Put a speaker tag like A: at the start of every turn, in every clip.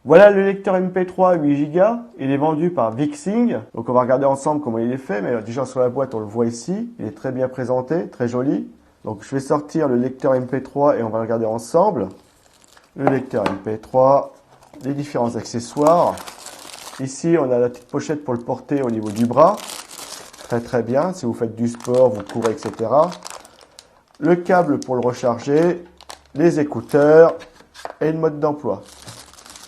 A: Voilà le lecteur MP3 8 Go. Il est vendu par Vixing. Donc on va regarder ensemble comment il est fait. Mais déjà sur la boîte, on le voit ici. Il est très bien présenté, très joli. Donc je vais sortir le lecteur MP3 et on va le regarder ensemble. Le lecteur MP3, les différents accessoires. Ici, on a la petite pochette pour le porter au niveau du bras. Très très bien. Si vous faites du sport, vous courez, etc. Le câble pour le recharger. Les écouteurs et le mode d'emploi.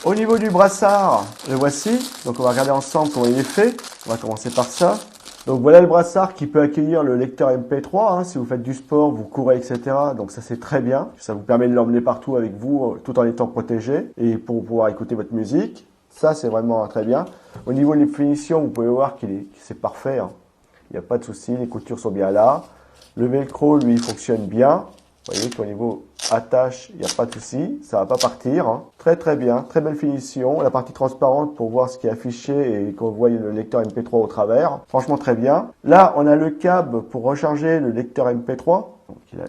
A: Au niveau du brassard, le voici. Donc on va regarder ensemble comment il est fait. On va commencer par ça. Donc voilà le brassard qui peut accueillir le lecteur MP3. Si vous faites du sport, vous courez, etc. Donc ça c'est très bien. Ça vous permet de l'emmener partout avec vous tout en étant protégé et pour pouvoir écouter votre musique. Ça c'est vraiment très bien. Au niveau des finitions, vous pouvez voir que c'est parfait. Il n'y a pas de souci, les coutures sont bien là. Le velcro, lui, fonctionne bien. Vous voyez qu'au niveau attache, il n'y a pas de souci, ça va pas partir. Très très bien, très belle finition. La partie transparente pour voir ce qui est affiché et qu'on voit le lecteur MP3 au travers. Franchement très bien. Là, on a le câble pour recharger le lecteur MP3. Donc il a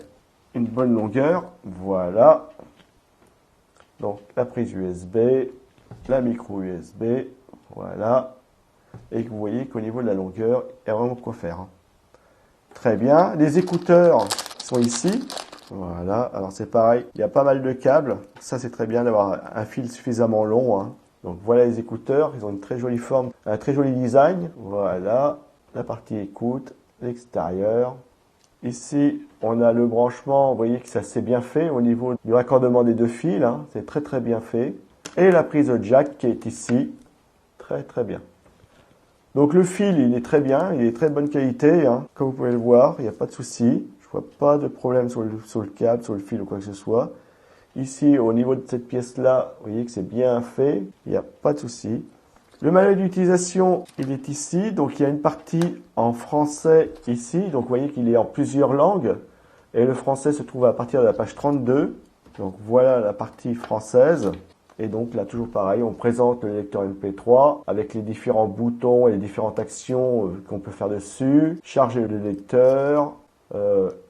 A: une bonne longueur. Voilà. Donc la prise USB, la micro USB. Voilà. Et vous voyez qu'au niveau de la longueur, il y a vraiment quoi faire. Très bien. Les écouteurs sont ici. Voilà, alors c'est pareil, il y a pas mal de câbles. Ça c'est très bien d'avoir un fil suffisamment long. Donc voilà les écouteurs, ils ont une très jolie forme, un très joli design. Voilà, la partie écoute, l'extérieur. Ici, on a le branchement, vous voyez que ça c'est bien fait au niveau du raccordement des deux fils. C'est très très bien fait. Et la prise jack qui est ici, très très bien. Donc le fil, il est très bien, il est très bonne qualité. Comme vous pouvez le voir, il n'y a pas de souci. Pas de problème sur le câble, sur le fil ou quoi que ce soit. Ici, au niveau de cette pièce-là, vous voyez que c'est bien fait. Il n'y a pas de souci. Le manuel d'utilisation, il est ici. Donc, il y a une partie en français ici. Donc, vous voyez qu'il est en plusieurs langues. Et le français se trouve à partir de la page 32. Donc, voilà la partie française. Et donc, là, toujours pareil, on présente le lecteur MP3 avec les différents boutons et les différentes actions qu'on peut faire dessus. Charger le lecteur.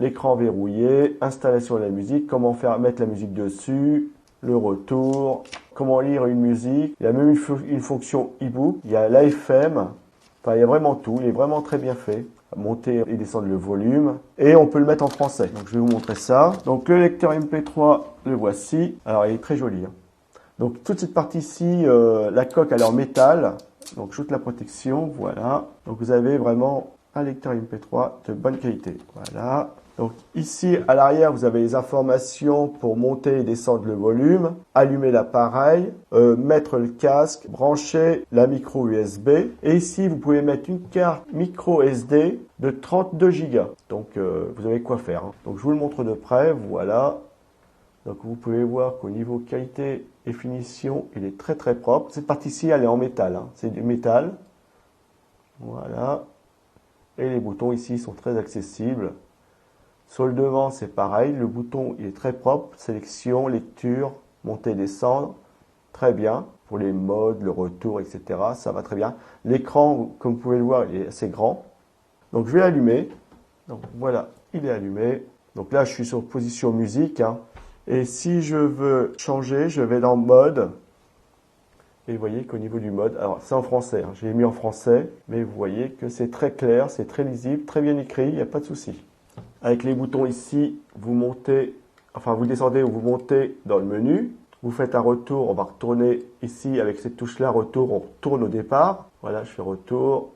A: L'écran verrouillé, installation de la musique, comment mettre la musique dessus, le retour, comment lire une musique. Il y a même une fonction e-book, il y a l'AFM, enfin il y a vraiment tout, il est vraiment très bien fait. Monter et descendre le volume et on peut le mettre en français. Donc je vais vous montrer ça. Donc le lecteur MP3, le voici. Alors il est très joli. Donc toute cette partie-ci, la coque elle est en métal. Donc toute la protection, voilà. Donc vous avez vraiment un lecteur MP3 de bonne qualité. Voilà. Donc ici à l'arrière, vous avez les informations pour monter et descendre le volume, allumer l'appareil, mettre le casque, brancher la micro USB. Et ici, vous pouvez mettre une carte micro SD de 32 Go. Donc vous avez quoi faire. Donc je vous le montre de près. Voilà. Donc vous pouvez voir qu'au niveau qualité et finition, il est très très propre. Cette partie-ci, elle est en métal. C'est du métal. Voilà. Et les boutons ici sont très accessibles. Sur le devant, c'est pareil. Le bouton, il est très propre. Sélection, lecture, monter, descendre. Très bien. Pour les modes, le retour, etc. Ça va très bien. L'écran, comme vous pouvez le voir, il est assez grand. Donc, je vais l'allumer. Donc, voilà, il est allumé. Donc là, je suis sur position musique. Et si je veux changer, je vais dans mode. Et vous voyez qu'au niveau du mode, alors c'est en français, je l'ai mis en français, mais vous voyez que c'est très clair, c'est très lisible, très bien écrit, il n'y a pas de souci. Avec les boutons ici, vous montez, enfin vous descendez ou vous montez dans le menu. Vous faites un retour, on va retourner ici avec cette touche-là, retour, on retourne au départ. Voilà, je fais retour.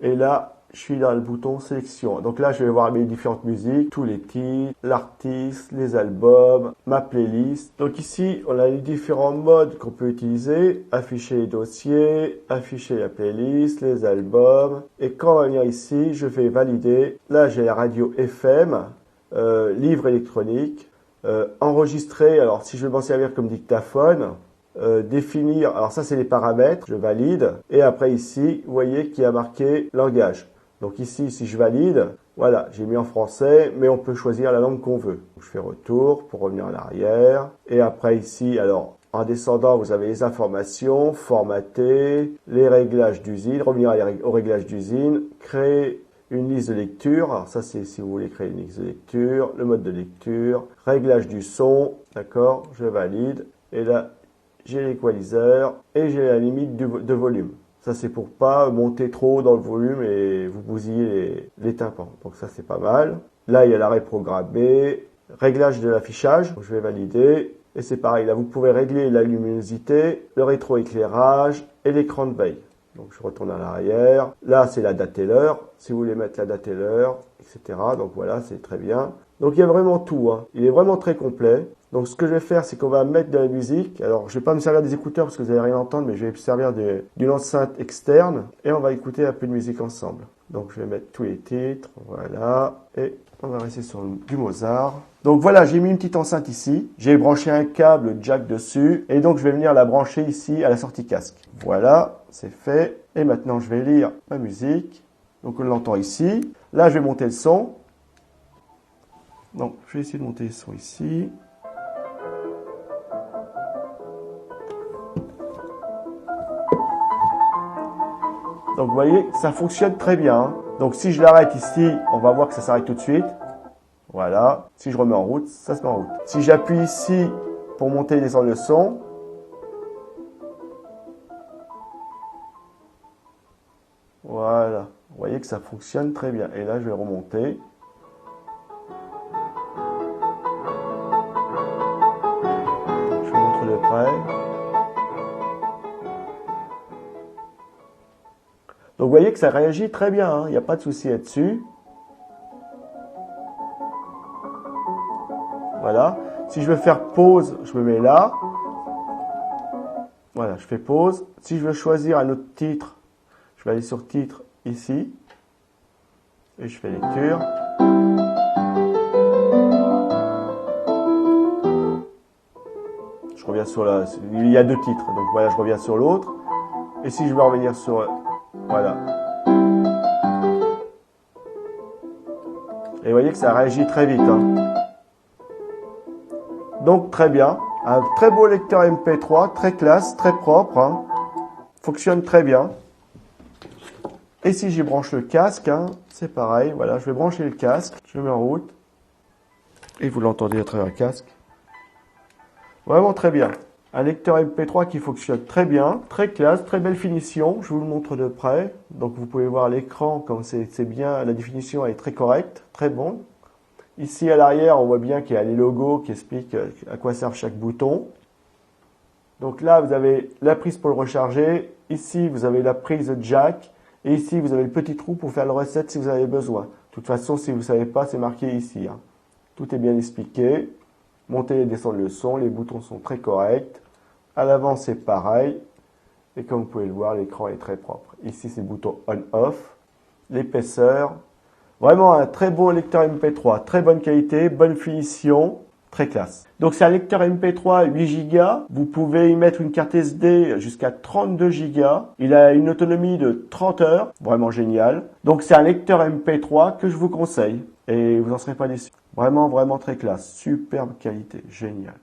A: Et là, je suis dans le bouton sélection. Donc là, je vais voir mes différentes musiques, tous les titres, l'artiste, les albums, ma playlist. Donc ici, on a les différents modes qu'on peut utiliser. Afficher les dossiers, afficher la playlist, les albums. Et quand on va venir ici, je vais valider. Là, j'ai la radio FM, livre électronique, enregistrer. Alors, si je veux m'en servir comme dictaphone, définir, alors ça c'est les paramètres, je valide, et après ici, vous voyez qu'il y a marqué langage. Donc ici, si je valide, voilà, j'ai mis en français, mais on peut choisir la langue qu'on veut. Je fais retour pour revenir en arrière, et après ici, alors en descendant, vous avez les informations, formater, les réglages d'usine, revenir aux réglages d'usine, créer une liste de lecture, alors ça c'est si vous voulez créer une liste de lecture, le mode de lecture, réglage du son, d'accord, je valide, et là, j'ai l'équaliseur et j'ai la limite de volume. Ça, c'est pour pas monter trop dans le volume et vous bousiller les tympans. Donc ça, c'est pas mal. Là, il y a l'arrêt programmé, réglage de l'affichage. Je vais valider. Et c'est pareil, là, vous pouvez régler la luminosité, le rétroéclairage et l'écran de veille. Donc, je retourne à l'arrière. Là, c'est la date et l'heure. Si vous voulez mettre la date et l'heure, etc. Donc, voilà, c'est très bien. Donc, il y a vraiment tout, hein. Il est vraiment très complet. Donc, ce que je vais faire, c'est qu'on va mettre de la musique. Alors, je vais pas me servir des écouteurs parce que vous n'allez rien entendre, mais je vais me servir d'une enceinte externe. Et on va écouter un peu de musique ensemble. Donc, je vais mettre tous les titres. Voilà. Et on va rester sur du Mozart. Donc voilà, j'ai mis une petite enceinte ici. J'ai branché un câble jack dessus. Et donc, je vais venir la brancher ici à la sortie casque. Voilà, c'est fait. Et maintenant, je vais lire ma musique. Donc, on l'entend ici. Là, je vais monter le son. Donc, je vais essayer de monter le son ici. Donc, vous voyez, ça fonctionne très bien, hein. Donc, si je l'arrête ici, on va voir que ça s'arrête tout de suite. Voilà. Si je remets en route, ça se met en route. Si j'appuie ici pour monter et descendre le son, voilà. Vous voyez que ça fonctionne très bien. Et là, je vais remonter. Je vous montre de près. Donc, vous voyez que ça réagit très bien, hein. Il n'y a pas de souci là-dessus. Voilà. Si je veux faire pause, je me mets là. Voilà, je fais pause. Si je veux choisir un autre titre, je vais aller sur titre ici. Et je fais lecture. Je reviens sur la... Il y a deux titres, donc voilà, je reviens sur l'autre. Et si je veux revenir sur... Voilà. Et vous voyez que ça réagit très vite, hein. Donc très bien. Un très beau lecteur MP3, très classe, très propre, hein. Fonctionne très bien. Et si j'y branche le casque, hein, c'est pareil. Voilà, je vais brancher le casque. Je le mets en route. Et vous l'entendez à travers le casque. Vraiment très bien. Un lecteur MP3 qui fonctionne très bien, très classe, très belle finition. Je vous le montre de près. Donc vous pouvez voir l'écran comme c'est bien. La définition est très correcte, très bon. Ici à l'arrière, on voit bien qu'il y a les logos qui expliquent à quoi servent chaque bouton. Donc là, vous avez la prise pour le recharger. Ici, vous avez la prise jack. Et ici, vous avez le petit trou pour faire le reset si vous avez besoin. De toute façon, si vous ne savez pas, c'est marqué ici, hein. Tout est bien expliqué. Monter et descendre le son. Les boutons sont très corrects. À l'avant, c'est pareil. Et comme vous pouvez le voir, l'écran est très propre. Ici, c'est le bouton on-off. L'épaisseur. Vraiment un très beau lecteur MP3. Très bonne qualité, bonne finition. Très classe. Donc c'est un lecteur MP3 8 Go. Vous pouvez y mettre une carte SD jusqu'à 32 Go. Il a une autonomie de 30 heures. Vraiment génial. Donc c'est un lecteur MP3 que je vous conseille. Et vous n'en serez pas déçus. Vraiment, vraiment très classe. Superbe qualité. Génial.